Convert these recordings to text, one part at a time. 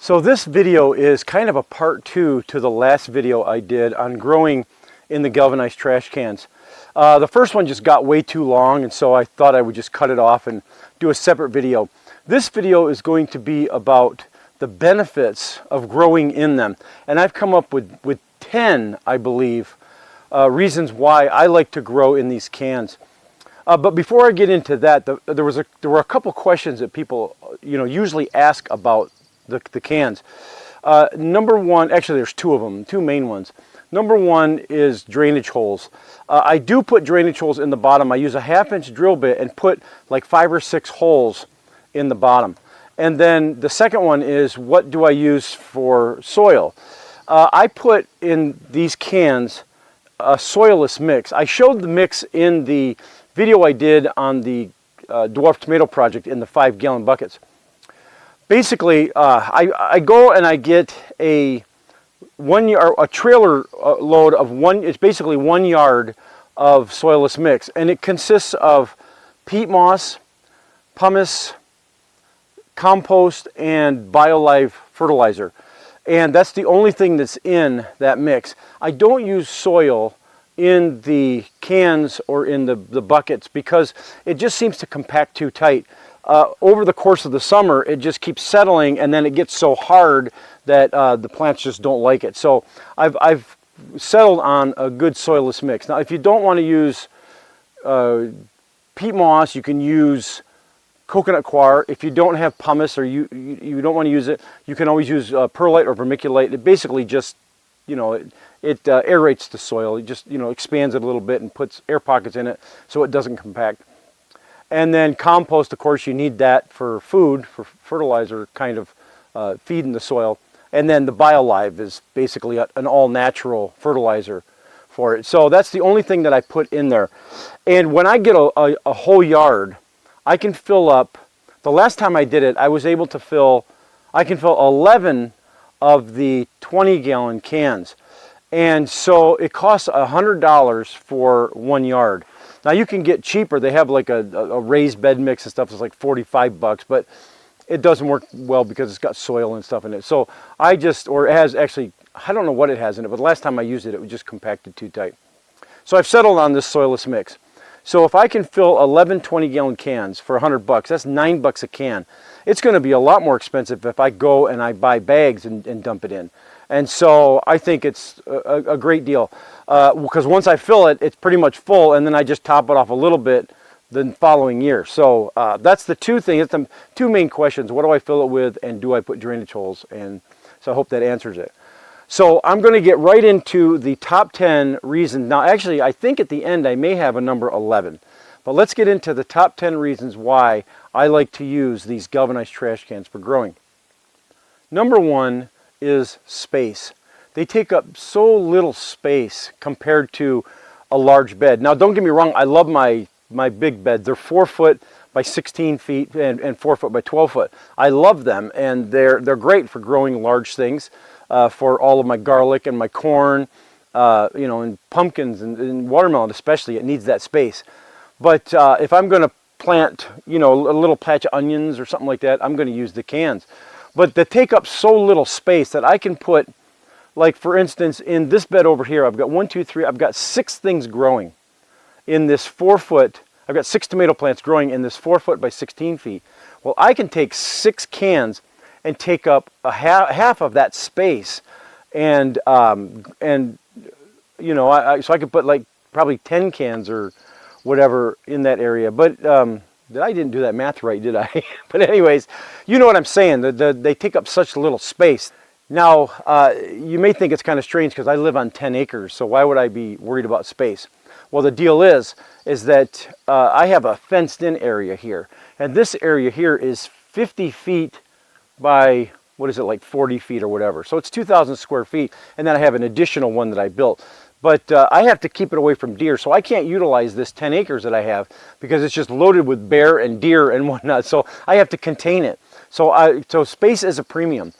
So this video is kind of a part 2 to the last video I did on growing in the galvanized trash cans. The first one just got way too long, and so I thought I would just cut it off and do a separate video. This video is going to be about the benefits of growing in them, and I've come up with 10, I believe, reasons why I like to grow in these cans. But before I get into that, there were a couple questions that people usually ask about the cans. Number one, actually there's two of them, two main ones. Number one is drainage holes. I do put drainage holes in the bottom. I use a 1/2-inch drill bit and put like 5 or 6 holes in the bottom. And then the second one is, what do I use for soil? I put in these cans a soilless mix. I showed the mix in the video I did on the dwarf tomato project in the 5-gallon buckets. Basically, I go and I get a trailer load of it's basically 1 yard of soilless mix, and it consists of peat moss, pumice, compost, and BioLive fertilizer. And that's the only thing that's in that mix. I don't use soil in the cans or in the buckets because it just seems to compact too tight. Over the course of the summer, it just keeps settling, and then it gets so hard that the plants just don't like it. So I've settled on a good soilless mix. Now, if you don't want to use peat moss, you can use coconut coir. If you don't have pumice or you don't want to use it, you can always use perlite or vermiculite. It basically just, it aerates the soil. It just, expands it a little bit and puts air pockets in it so it doesn't compact. And then compost, of course, you need that for food, for fertilizer, kind of feeding the soil. And then the BioLive is basically an all-natural fertilizer for it. So that's the only thing that I put in there. And when I get a whole yard, I can fill up, the last time I did it, I was able to I can fill 11 of the 20-gallon cans. And so it costs $100 for 1 yard. Now you can get cheaper. They have like a raised bed mix and stuff that's like $45, but it doesn't work well because it's got soil and stuff in it. So it has actually, I don't know what it has in it, but the last time I used it, it was just compacted too tight. So I've settled on this soilless mix. So if I can fill 11 20-gallon cans for $100, that's $9 a can. It's going to be a lot more expensive if I go and I buy bags and dump it in. And so I think it's a great deal because once I fill it, it's pretty much full, and then I just top it off a little bit the following year. So that's the two things. It's the two main questions. What do I fill it with, and do I put drainage holes? And so I hope that answers it. So I'm going to get right into the top 10 reasons. Now, actually, I think at the end I may have a number 11. But let's get into the top 10 reasons why I like to use these galvanized trash cans for growing. Number 1 is space. They take up so little space compared to a large bed. Now, don't get me wrong, I love my big beds. They're 4 foot by 16 feet and 4 foot by 12 foot. I love them, and they're great for growing large things, for all of my garlic and my corn, and pumpkins and watermelon especially. It needs that space. But if I'm going to plant, a little patch of onions or something like that, I'm going to use the cans. But they take up so little space that I can put, like for instance, in this bed over here, I've got 1, 2, 3, I've got 6 things growing in this 4 foot. I've got 6 tomato plants growing in this 4 foot by 16 feet. Well, I can take 6 cans and take up half of that space, and so I could put like probably 10 cans or whatever in that area. But I didn't do that math right, did I? But anyways, you know what I'm saying. They take up such little space. Now, you may think it's kind of strange because I live on 10 acres, so why would I be worried about space? Well, the deal is that I have a fenced-in area here, and this area here is 50 feet by, what is it, like 40 feet or whatever. So it's 2,000 square feet, and then I have an additional one that I built. But I have to keep it away from deer, so I can't utilize this 10 acres that I have because it's just loaded with bear and deer and whatnot, so I have to contain it. So space is a premium.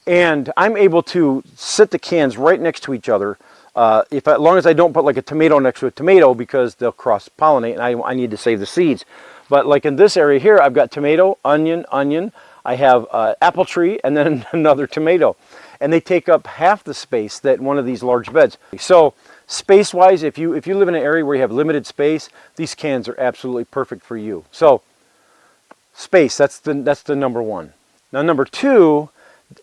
And I'm able to sit the cans right next to each other, as long as I don't put like a tomato next to a tomato because they'll cross-pollinate and I need to save the seeds. But like in this area here, I've got tomato, onion. I have an apple tree, and then another tomato. And they take up half the space that one of these large beds. So space-wise, if you live in an area where you have limited space, these cans are absolutely perfect for you. So space, that's the number one. Now number two,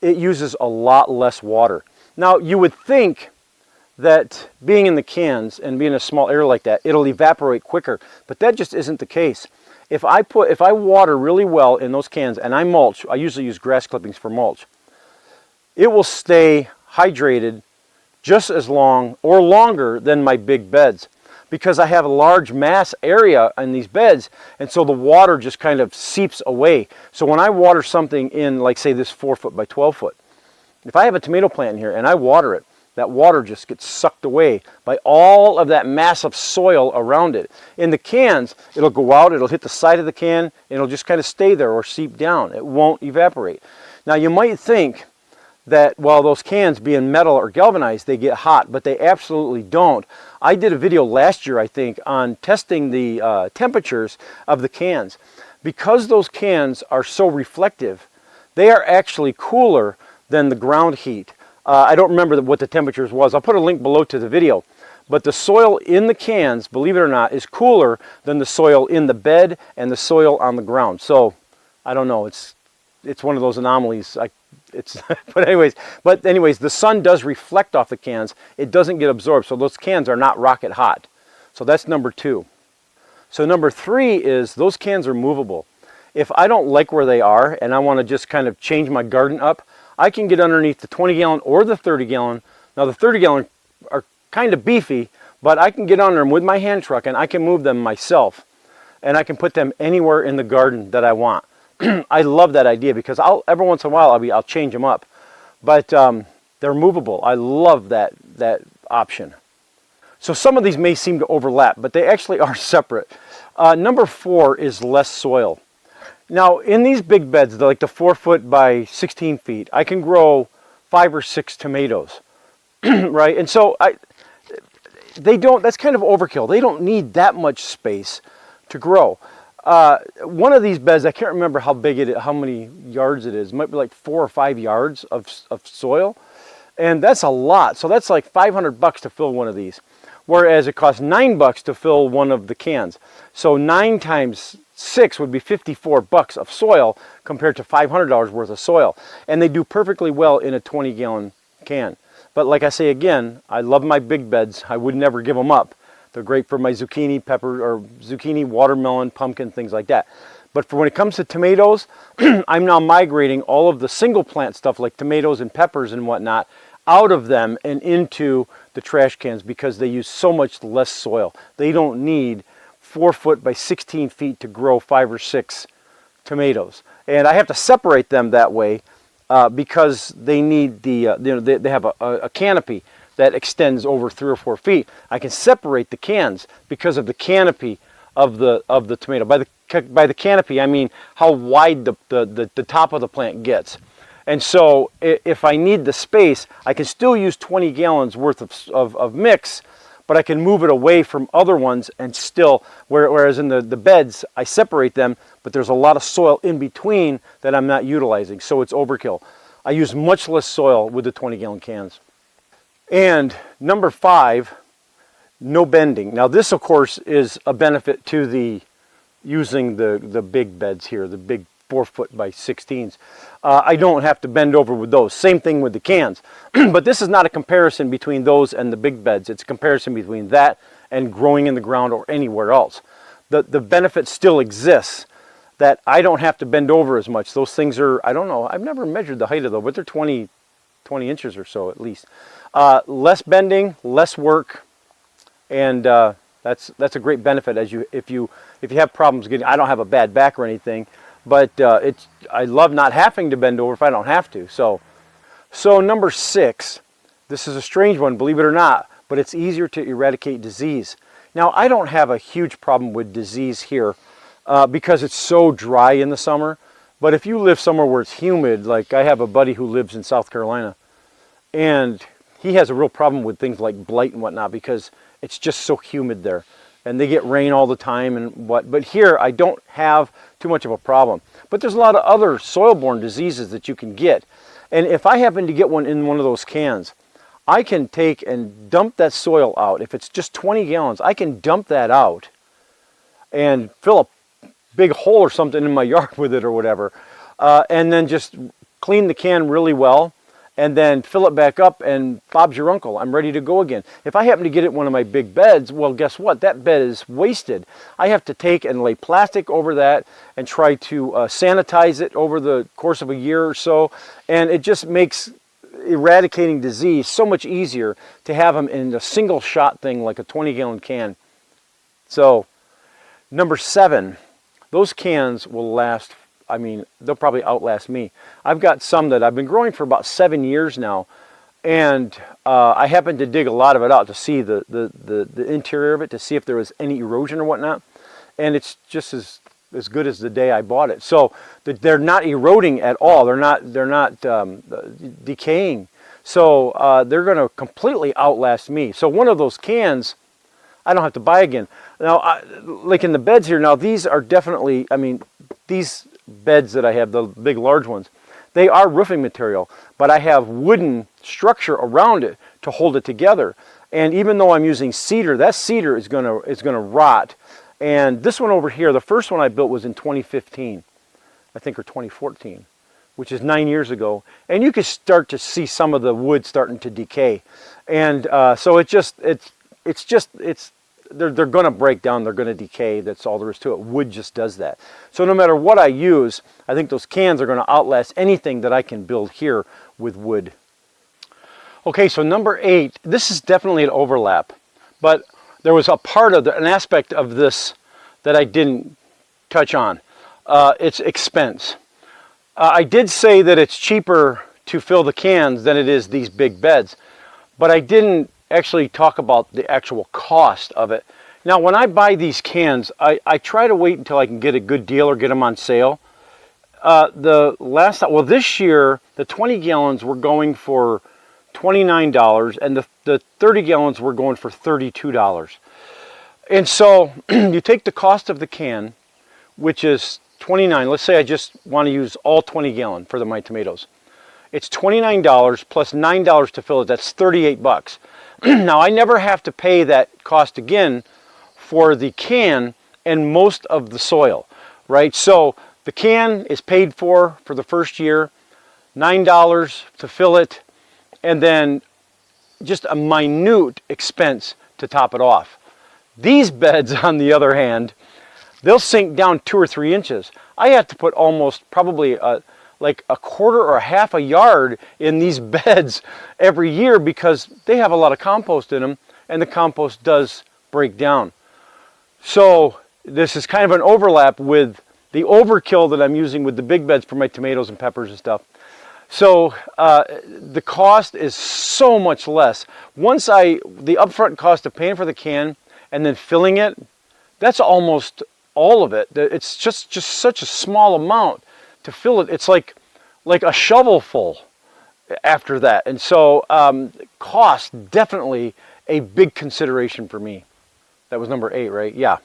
it uses a lot less water. Now you would think that being in the cans and being in a small area like that, it'll evaporate quicker, but that just isn't the case. If I water really well in those cans and I mulch, I usually use grass clippings for mulch, it will stay hydrated just as long or longer than my big beds, because I have a large mass area in these beds, and so the water just kind of seeps away. So when I water something in, like say this 4 foot by 12 foot, if I have a tomato plant in here and I water it, that water just gets sucked away by all of that mass of soil around it. In the cans, it'll go out, it'll hit the side of the can, and it'll just kind of stay there or seep down. It won't evaporate. Now you might think that, well, those cans being metal or galvanized, they get hot, but they absolutely don't. I did a video last year, I think, on testing the temperatures of the cans. Because those cans are so reflective, they are actually cooler than the ground heat. I don't remember what the temperatures was. I'll put a link below to the video. But the soil in the cans, believe it or not, is cooler than the soil in the bed and the soil on the ground. So, I don't know. It's one of those anomalies. But anyways, the sun does reflect off the cans. It doesn't get absorbed, so those cans are not rocket hot. So that's number two. So number three is those cans are movable. If I don't like where they are and I want to just kind of change my garden up, I can get underneath the 20 gallon or the 30 gallon. Now the 30 gallon are kind of beefy, but I can get under them with my hand truck and I can move them myself. And I can put them anywhere in the garden that I want. I love that idea because every once in a while I'll change them up, but they're movable. I love that option. So some of these may seem to overlap, but they actually are separate. Number four is less soil. Now in these big beds, like the 4 foot by 16 feet, I can grow 5 or 6 tomatoes, right? And so that's kind of overkill. They don't need that much space to grow. One of these beds, I can't remember how big it is, how many yards it is. It might be like 4 or 5 yards of soil. And that's a lot. So that's like $500 to fill one of these. Whereas it costs $9 to fill one of the cans. So 9 times 6 would be $54 of soil compared to $500 worth of soil. And they do perfectly well in a 20 gallon can. But like I say again, I love my big beds. I would never give them up. They're great for my zucchini, pepper, or zucchini, watermelon, pumpkin, things like that. But for when it comes to tomatoes, I'm now migrating all of the single plant stuff like tomatoes and peppers and whatnot out of them and into the trash cans because they use so much less soil. They don't need 4 foot by 16 feet to grow 5 or 6 tomatoes. And I have to separate them that way because they need they have a canopy that extends over 3 or 4 feet. I can separate the cans because of the canopy of the tomato. By the canopy, I mean how wide the top of the plant gets. And so if I need the space, I can still use 20 gallons worth of mix, but I can move it away from other ones and still, whereas in the beds, I separate them, but there's a lot of soil in between that I'm not utilizing, so it's overkill. I use much less soil with the 20 gallon cans. And number 5, no bending. Now this of course is a benefit to using the big beds here, the big 4 foot by 16s. I don't have to bend over with those. Same thing with the cans. But this is not a comparison between those and the big beds. It's a comparison between that and growing in the ground or anywhere else. The benefit still exists that I don't have to bend over as much. Those things are, I don't know, I've never measured the height of them, but they're 20 inches or so at least. Less bending, less work, and that's a great benefit if you have problems getting. I don't have a bad back or anything, but I love not having to bend over if I don't have to. So number 6, this is a strange one, believe it or not, but it's easier to eradicate disease. Now I don't have a huge problem with disease here because it's so dry in the summer. But if you live somewhere where it's humid, like I have a buddy who lives in South Carolina, and he has a real problem with things like blight and whatnot because it's just so humid there. and they get rain all the time and what. But here I don't have too much of a problem. But there's a lot of other soil-borne diseases that you can get. And if I happen to get one in one of those cans, I can take and dump that soil out. If it's just 20 gallons, I can dump that out and fill a big hole or something in my yard with it or whatever. And then just clean the can really well, and then fill it back up, and Bob's your uncle. I'm ready to go again. If I happen to get it in one of my big beds, well, guess what? That bed is wasted. I have to take and lay plastic over that and try to sanitize it over the course of a year or so, and it just makes eradicating disease so much easier to have them in a single shot thing like a 20-gallon can. So, number 7, those cans will last. I mean, they'll probably outlast me. I've got some that I've been growing for about 7 years now, and I happened to dig a lot of it out to see the interior of it, to see if there was any erosion or whatnot, and it's just as good as the day I bought it. So they're not eroding at all. They're not decaying. So they're going to completely outlast me. So one of those cans, I don't have to buy again. Now, like in the beds here, now these are definitely, I mean, these beds that I have, the big large ones, they are roofing material, but I have wooden structure around it to hold it together. And even though I'm using cedar, that cedar is gonna rot. And this one over here, the first one I built was in 2015, I think, or 2014, which is 9 years ago. And you can start to see some of the wood starting to decay. And so they're going to break down, they're going to decay, that's all there is to it. Wood just does that. So no matter what I use, I think those cans are going to outlast anything that I can build here with wood. Okay, so number 8, this is definitely an overlap, but there was a part of an aspect of this that I didn't touch on. It's expense. I did say that it's cheaper to fill the cans than it is these big beds, but I didn't actually talk about the actual cost of it. Now, when I buy these cans, I try to wait until I can get a good deal or get them on sale. This year, the 20 gallons were going for $29, and the 30 gallons were going for $32. And so you take the cost of the can, which is $29. Let's say I just want to use all 20 gallon for my tomatoes. It's $29 plus $9 to fill it. That's 38 bucks. Now, I never have to pay that cost again for the can and most of the soil, right? So the can is paid for the first year, $9 to fill it, and then just a minute expense to top it off. These beds, on the other hand, they'll sink down 2 or 3 inches. I have to put almost probably like a quarter or a half a yard in these beds every year because they have a lot of compost in them, and the compost does break down. So this is kind of an overlap with the overkill that I'm using with the big beds for my tomatoes and peppers and stuff. So the cost is so much less. Once the upfront cost of paying for the can and then filling it, that's almost all of it. It's just such a small amount to fill it. It's like a shovel full after that. And so cost, definitely a big consideration for me. That was number 8, right? Yeah.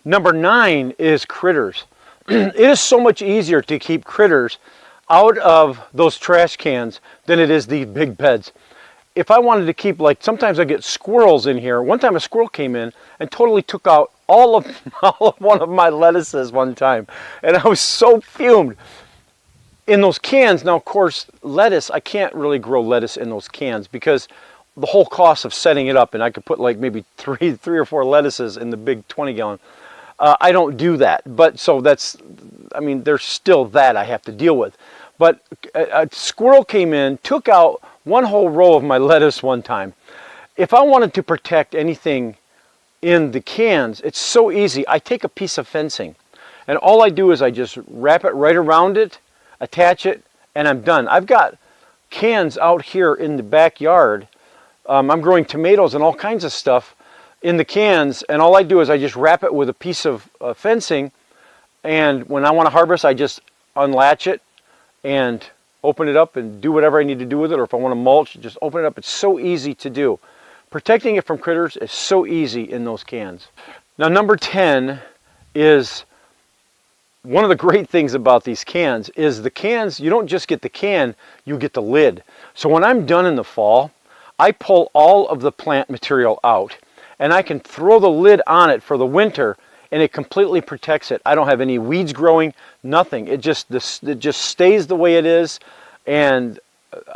Number 9 is critters. It is so much easier to keep critters out of those trash cans than it is these big beds. If I wanted to keep, like, sometimes I get squirrels in here. One time a squirrel came in and totally took out all of one of my lettuces one time. And I was so fumed. In those cans, now of course, lettuce, I can't really grow lettuce in those cans because the whole cost of setting it up, and I could put like maybe three or 4 lettuces in the big 20 gallon. I don't do that. But so that's, I mean, there's still that I have to deal with. But a squirrel came in, took out one whole row of my lettuce one time. If I wanted to protect anything in the cans, it's so easy. I take a piece of fencing, and all I do is I just wrap it right around it, attach it, and I'm done. I've got cans out here in the backyard. I'm growing tomatoes and all kinds of stuff in the cans, and all I do is I just wrap it with a piece of fencing, and when I want to harvest, I just unlatch it and open it up and do whatever I need to do with it, or if I want to mulch, just open it up. It's so easy to do. Protecting it from critters is so easy in those cans. Now number 10 is one of the great things about these cans is the cans, you don't just get the can, you get the lid. So when I'm done in the fall, I pull all of the plant material out and I can throw the lid on it for the winter and it completely protects it. I don't have any weeds growing, nothing. It just stays the way it is and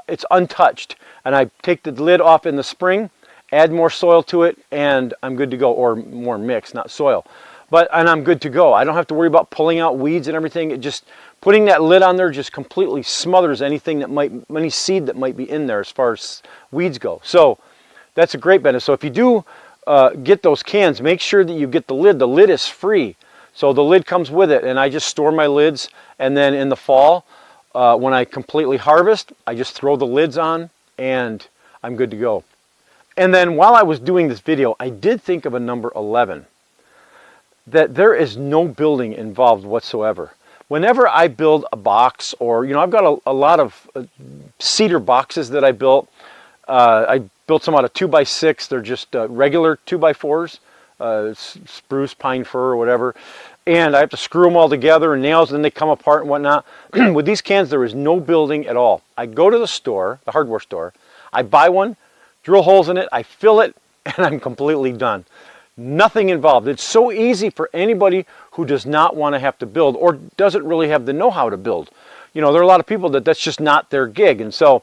it's untouched. And I take the lid off in the spring, add more soil to it, and I'm good to go, or more mix, not soil. And I'm good to go. I don't have to worry about pulling out weeds and everything. It just, putting that lid on there just completely smothers anything that any seed that might be in there as far as weeds go. So that's a great benefit. So if you do get those cans, make sure that you get the lid. The lid is free. So the lid comes with it, and I just store my lids, and then in the fall, when I completely harvest, I just throw the lids on, and I'm good to go. And then while I was doing this video, I did think of a number 11. That there is no building involved whatsoever. Whenever I build a box, or I've got a lot of cedar boxes that I built. I built some out of 2x6. They're just regular 2x4s, spruce, pine, fir, or whatever. And I have to screw them all together and nails, and then they come apart and whatnot. With these cans, there is no building at all. I go to the store, the hardware store. I buy one, drill holes in it, I fill it, and I'm completely done. Nothing involved. It's so easy for anybody who does not want to have to build or doesn't really have the know-how to build. There are a lot of people that's just not their gig, and so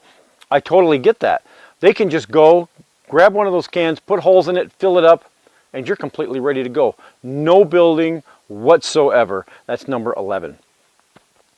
I totally get that. They can just go, grab one of those cans, put holes in it, fill it up, and you're completely ready to go. No building whatsoever. That's number 11.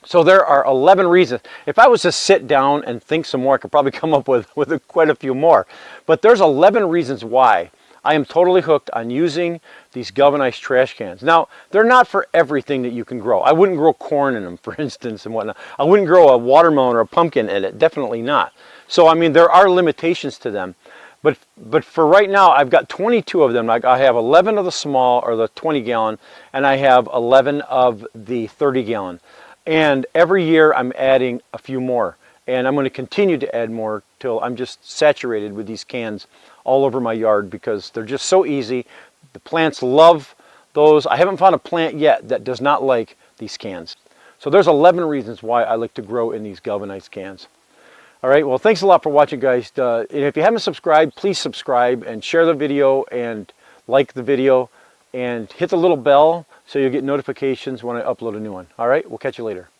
So there are 11 reasons. If I was to sit down and think some more, I could probably come up with quite a few more. But there's 11 reasons why I am totally hooked on using these galvanized trash cans. Now, they're not for everything that you can grow. I wouldn't grow corn in them, for instance, and whatnot. I wouldn't grow a watermelon or a pumpkin in it, definitely not. So, I mean, there are limitations to them. But for right now, I've got 22 of them. Like I have 11 of the small, or the 20 gallon, and I have 11 of the 30 gallon. And every year I'm adding a few more. And I'm going to continue to add more till I'm just saturated with these cans all over my yard because they're just so easy. The plants love those. I haven't found a plant yet that does not like these cans. So there's 11 reasons why I like to grow in these galvanized cans. All right, well, thanks a lot for watching, guys. And if you haven't subscribed, please subscribe and share the video and like the video and hit the little bell so you'll get notifications when I upload a new one. All right, we'll catch you later.